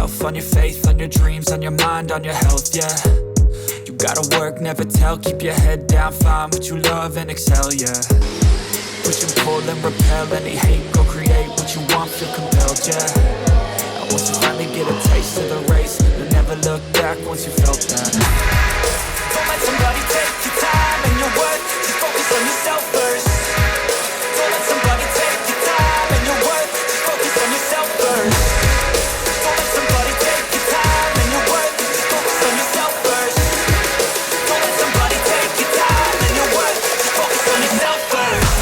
yourself, on your faith, on your dreams, on your mind, on your health, yeah. You gotta work, never tell, keep your head down, find what you love and excel, yeah. Push and pull and repel any hate, go create what you want, feel compelled, yeah. And once you finally get a taste of the race, you'll never look back once you felt that. Don't let somebody take your time and your worth, just focus on yourself first. Don't let somebody take your time and your worth, just focus on yourself first. Don't let somebody take your time and your worth, just focus on yourself first. Don't let somebody take your time and your worth, just focus on yourself first.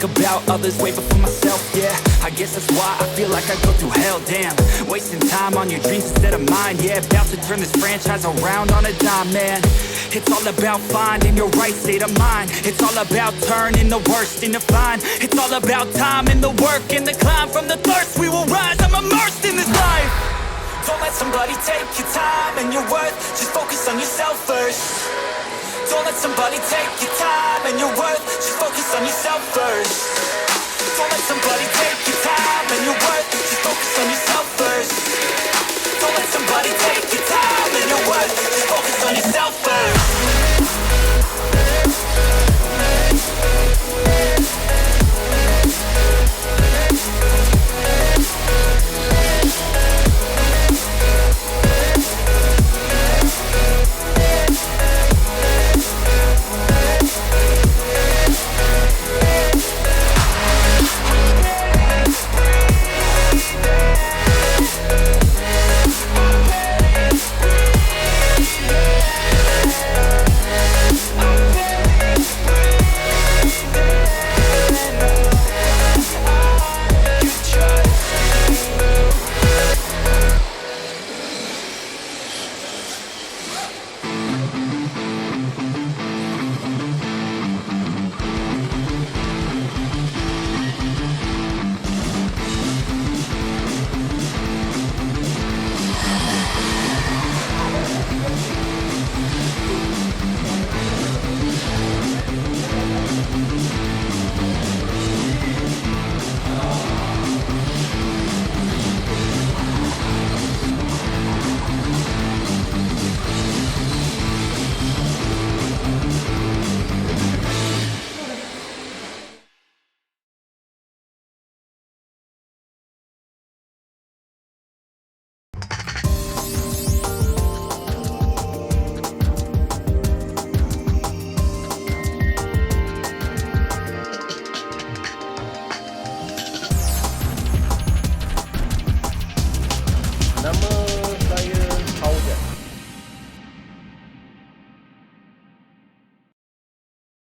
About others way before myself, yeah. I guess that's why I feel like I go through hell, damn. Wasting time on your dreams instead of mine, yeah. About to turn this franchise around on a dime, man. It's all about finding your right state of mind. It's all about turning the worst into fine. It's all about time and the work and the climb. From the thirst we will rise, I'm immersed in this life. Don't let somebody take your time and your worth, just focus on yourself first. Don't let somebody take your time